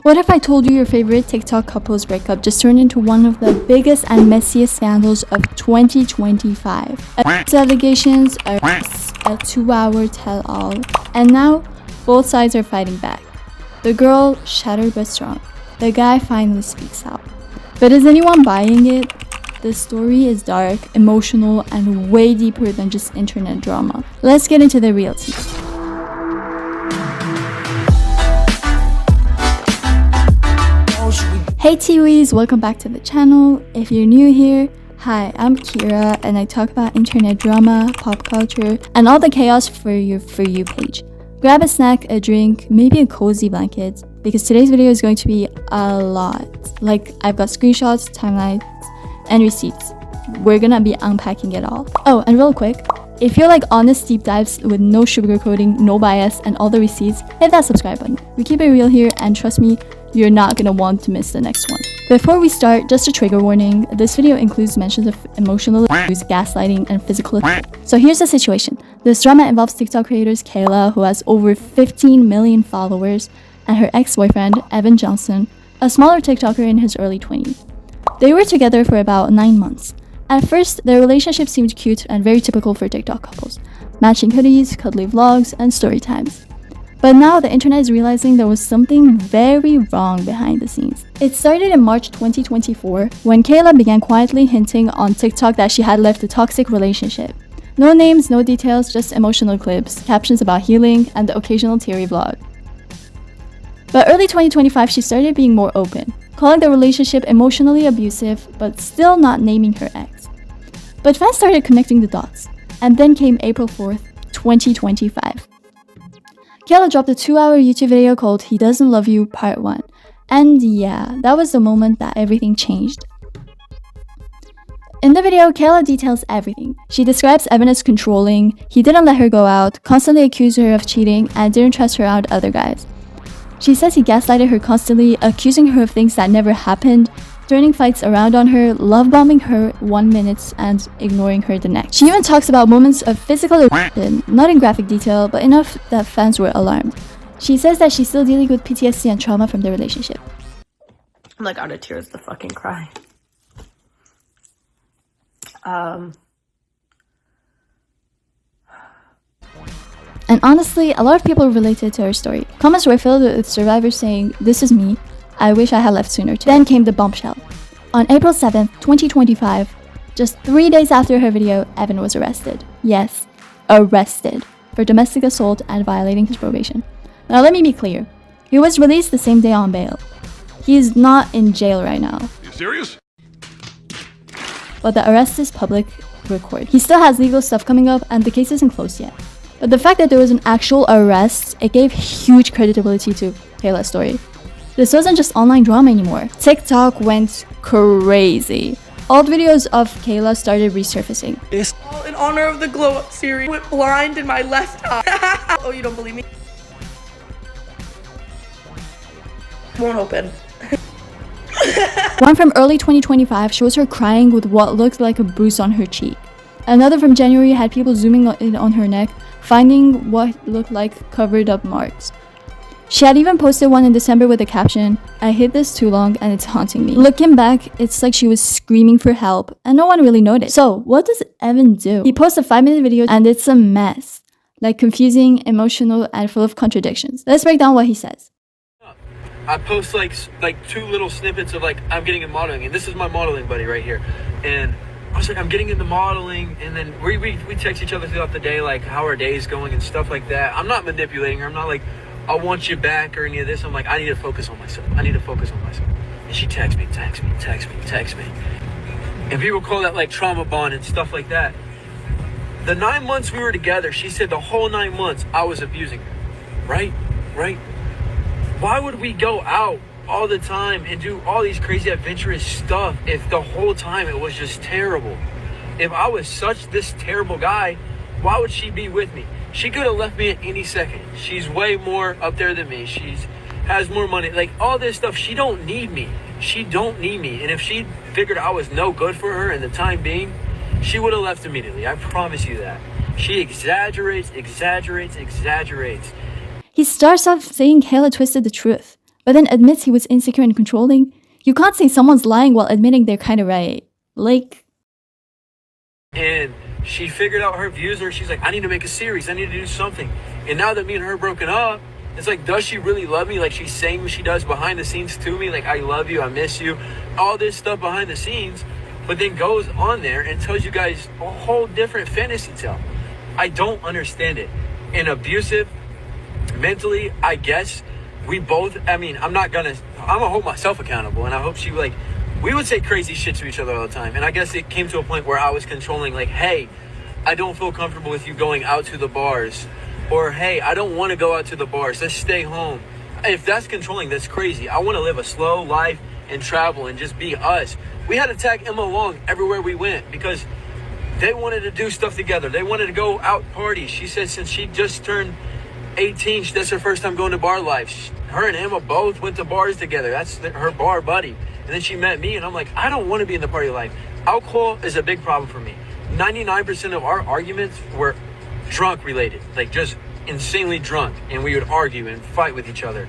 What if I told you your favorite TikTok couple's breakup just turned into one of the biggest and messiest scandals of 2025? Allegations, a 2-hour tell-all, and now both sides are fighting back. The girl, shattered but strong. The guy finally speaks out. But is anyone buying it? The story is dark, emotional, and way deeper than just internet drama. Let's get into the real tea. Hey Tiwis, welcome back to the channel. If you're new here, hi, I'm Kira and I talk about internet drama, pop culture, and all the chaos for your For You page. Grab a snack, a drink, maybe a cozy blanket, because today's video is going to be a lot. Like, I've got screenshots, timelines, and receipts. We're gonna be unpacking it all. Oh, and real quick, if you like honest deep dives with no sugarcoating, no bias, and all the receipts, hit that subscribe button. We keep it real here, and trust me, you're not gonna want to miss the next one. Before we start, just a trigger warning, this video includes mentions of emotional abuse, gaslighting, and physical assault. So here's the situation. This drama involves TikTok creators Kayla, who has over 15 million followers, and her ex-boyfriend, Evan Johnson, a smaller TikToker in his early 20s. They were together for about 9 months. At first, their relationship seemed cute and very typical for TikTok couples. Matching hoodies, cuddly vlogs, and story times. But now the internet is realizing there was something very wrong behind the scenes. It started in March 2024 when Kayla began quietly hinting on TikTok that she had left a toxic relationship. No names, no details, just emotional clips, captions about healing, and the occasional teary vlog. But early 2025, she started being more open, calling the relationship emotionally abusive, but still not naming her ex. But fans started connecting the dots, and then came April 4th, 2025. Kayla dropped a 2-hour YouTube video called He Doesn't Love You Part 1. And yeah, that was the moment that everything changed. In the video, Kayla details everything. She describes Evan as controlling, he didn't let her go out, constantly accused her of cheating, and didn't trust her out with other guys. She says he gaslighted her constantly, accusing her of things that never happened, turning fights around on her, love bombing her 1 minute and ignoring her the next. She even talks about moments of physical aggression, not in graphic detail, but enough that fans were alarmed. She says that she's still dealing with PTSD and trauma from their relationship. I'm like out of tears to fucking cry. And honestly, a lot of people related to her story. Comments were filled with survivors saying, "This is me. I wish I had left sooner too." Then came the bombshell. On April 7th, 2025, just 3 days after her video, Evan was arrested. Yes, arrested for domestic assault and violating his probation. Now let me be clear. He was released the same day on bail. He is not in jail right now. You serious? But the arrest is public record. He still has legal stuff coming up and the case isn't closed yet. But the fact that there was an actual arrest, it gave huge credibility to Kayla's story. This wasn't just online drama anymore. TikTok went crazy. Old videos of Kayla started resurfacing. All in honor of the Glow Up series. Went blind in my left eye. Oh, you don't believe me? Won't open. One from early 2025 shows her crying with what looked like a bruise on her cheek. Another from January had people zooming in on her neck, finding what looked like covered up marks. She had even posted one in December with the caption, "I hid this too long and it's haunting me." Looking back, it's like she was screaming for help and no one really noticed. So what does Evan do? He posts a 5-minute video and it's a mess. Like confusing, emotional, and full of contradictions. Let's break down what he says. I post like 2 little snippets of like I'm getting into modeling, and this is my modeling buddy right here. And I was like, I'm getting into modeling, and then we text each other throughout the day, like how our day is going and stuff like that. I'm not manipulating her. I'm not like, I want you back or any of this. I'm like, I need to focus on myself. And she texts me. And people call that like trauma bond and stuff like that. The 9 months we were together, she said the whole 9 months I was abusing her. Right? Why would we go out all the time and do all these crazy adventurous stuff if the whole time it was just terrible? If I was this terrible guy, why would she be with me? She could have left me at any second. She's way more up there than me. Has more money, like all this stuff. She don't need me. And if she figured I was no good for her in the time being, she would have left immediately. I promise you that. She exaggerates. He starts off saying Kayla twisted the truth. but then admits he was insecure and controlling. You can't say someone's lying while admitting they're kind of right. Like... And she figured out her views, or she's like, I need to make a series. I need to do something. And now that me and her broken up, it's like, does she really love me? Like, she's saying what she does behind the scenes to me. Like, I love you, I miss you. All this stuff behind the scenes. But then goes on there and tells you guys a whole different fantasy tale. I don't understand it. And abusive, mentally, I guess, we both, I'm gonna hold myself accountable. And I hope she, like, we would say crazy shit to each other all the time. And I guess it came to a point where I was controlling, like, hey, I don't feel comfortable with you going out to the bars. Or, hey, I don't want to go out to the bars. Let's stay home. If that's controlling, that's crazy. I want to live a slow life and travel and just be us. We had to tag Emma along everywhere we went because they wanted to do stuff together. They wanted to go out parties. She said since she just turned 18, that's her first time going to bar life. Her and Emma both went to bars together. That's her bar buddy. And then she met me, and I'm like, I don't want to be in the party life. Alcohol is a big problem for me. 99% of our arguments were drunk related, like just insanely drunk. And we would argue and fight with each other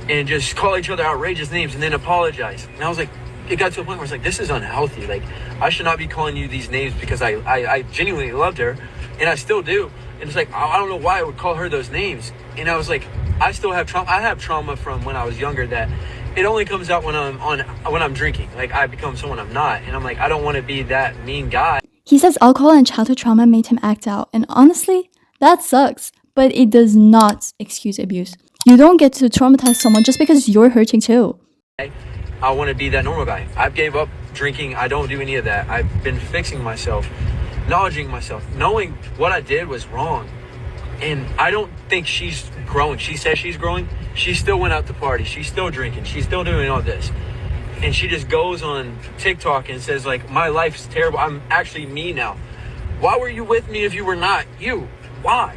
and just call each other outrageous names and then apologize. And I was like, it got to a point where it's like, this is unhealthy. Like, I should not be calling you these names because I genuinely loved her, and I still do. And it's like, I don't know why I would call her those names. And I was like, I still have trauma. I have trauma from when I was younger that it only comes out when I'm drinking. Like, I become someone I'm not. And I'm like, I don't want to be that mean guy. He says alcohol and childhood trauma made him act out. And honestly, that sucks. But it does not excuse abuse. You don't get to traumatize someone just because you're hurting too. I want to be that normal guy. I gave up drinking. I don't do any of that. I've been fixing myself, acknowledging myself, knowing what I did was wrong. And I don't think she's growing. She says she's growing. She still went out to party. She's still drinking. She's still doing all this. And she just goes on TikTok and says, like, my life's terrible. I'm actually me now. Why were you with me if you were not you? Why?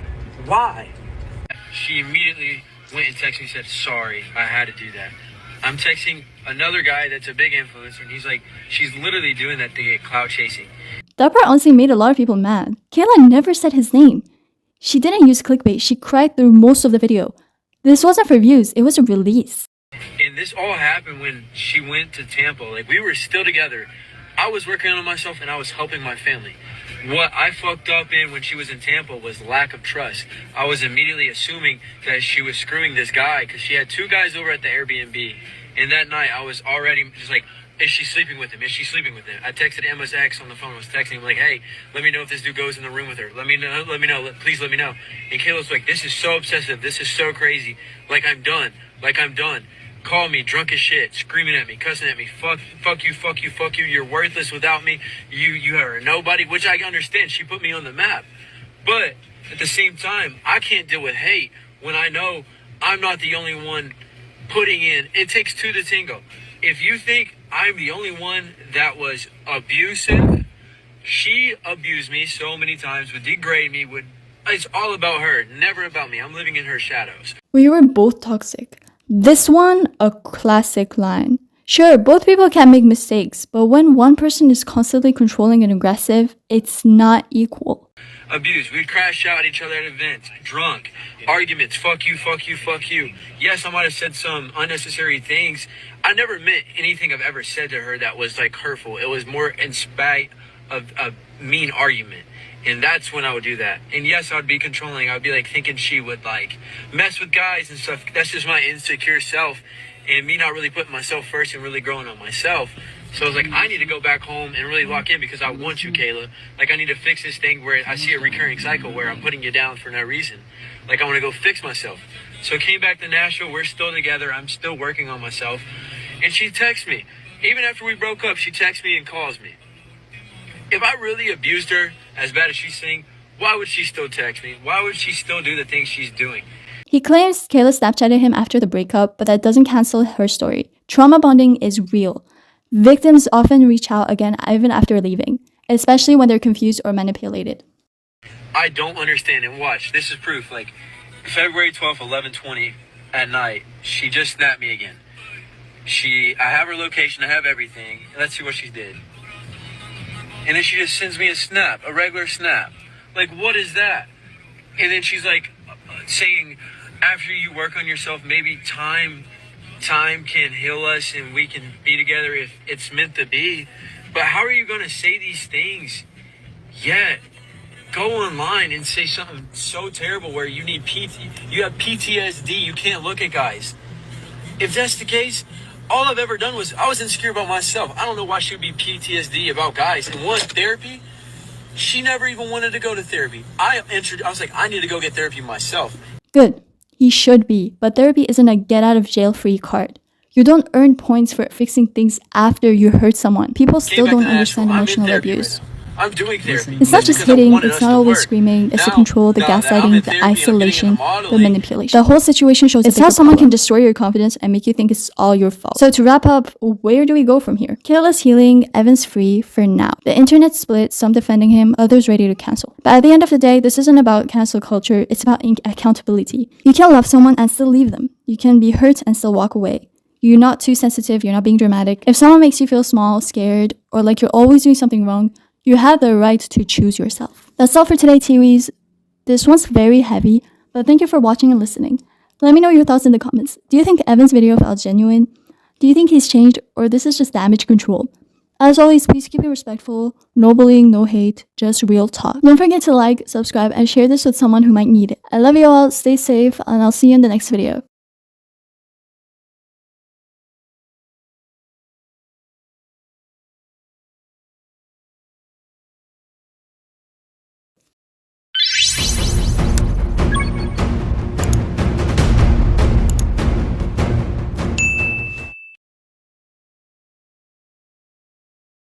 She immediately went and texted me and said, sorry, I had to do that. I'm texting another guy that's a big influencer, and he's like, she's literally doing that to get clout chasing. That part honestly made a lot of people mad. Kayla never said his name. She didn't use clickbait. She cried through most of the video. This wasn't for views. It was a release. And this all happened when she went to Tampa. Like, we were still together. I was working on myself, and I was helping my family. What I fucked up in when she was in Tampa was lack of trust. I was immediately assuming that she was screwing this guy because she had two guys over at the Airbnb. And that night, I was already just like, is she sleeping with him? Is she sleeping with him? I texted Emma's ex on the phone. I was texting him like, hey, let me know if this dude goes in the room with her. Let me know. Please let me know. And Kayla's like, this is so obsessive. This is so crazy. Like, I'm done. Call me drunk as shit, screaming at me, cussing at me. Fuck you. You're worthless without me. You are nobody, which I understand. She put me on the map. But at the same time, I can't deal with hate when I know I'm not the only one putting in. It takes two to tango. If you think I'm the only one that was abusive, she abused me so many times, would degrade me, it's all about her, never about me. I'm living in her shadows. We were both toxic. This one, a classic line. Sure, both people can make mistakes, but when one person is constantly controlling and aggressive, it's not equal. Abuse. We'd crash out at each other at events, drunk, arguments, fuck you. Yes, I might have said some unnecessary things. I never meant anything I've ever said to her that was like hurtful. It was more in spite of a mean argument. And that's when I would do that. And yes, I'd be controlling. I'd be like thinking she would like mess with guys and stuff. That's just my insecure self and me not really putting myself first and really growing on myself. So I was like, I need to go back home and really lock in because I want you, Kayla. Like, I need to fix this thing where I see a recurring cycle where I'm putting you down for no reason. Like, I want to go fix myself. So I came back to Nashville. We're still together. I'm still working on myself. And she texts me. Even after we broke up, she texts me and calls me. If I really abused her as bad as she's saying, why would she still text me? Why would she still do the things she's doing? He claims Kayla Snapchatted him after the breakup, but that doesn't cancel her story. Trauma bonding is real. Victims often reach out again even after leaving, especially when they're confused or manipulated. I don't understand, and watch, this is proof. Like, February 12th, 11:20 at night, she just snapped me again. I have her location, I have everything. Let's see what she did. And then she just sends me a snap, a regular snap. Like, what is that? And then she's like saying, after you work on yourself, maybe time time can heal us and we can be together if it's meant to be. But how are you going to say these things yet go online and say something so terrible where you need you have PTSD, you can't look at guys? If that's the case, all I've ever done was I was insecure about myself. I don't know why she would be PTSD about guys. And one, therapy, she never even wanted to go to therapy. I was like, I need to go get therapy myself. Good. He should be, but therapy isn't a get out of jail free card. You don't earn points for fixing things after you hurt someone. People still don't understand emotional abuse. I'm doing therapy. It's not just hitting, it's not always screaming, it's the control, the gaslighting, the isolation, the manipulation. The whole situation shows it's how someone can destroy your confidence and make you think it's all your fault. So to wrap up, where do we go from here? Kayla's healing, Evan's free for now. The internet split, some defending him, others ready to cancel. But at the end of the day, this isn't about cancel culture, it's about accountability. You can love someone and still leave them. You can be hurt and still walk away. You're not too sensitive, you're not being dramatic. If someone makes you feel small, scared, or like you're always doing something wrong, you have the right to choose yourself. That's all for today, Tiwis. This one's very heavy, but thank you for watching and listening. Let me know your thoughts in the comments. Do you think Evan's video felt genuine? Do you think he's changed, or this is just damage control? As always, please keep it respectful. No bullying, no hate, just real talk. Don't forget to like, subscribe, and share this with someone who might need it. I love you all, stay safe, and I'll see you in the next video.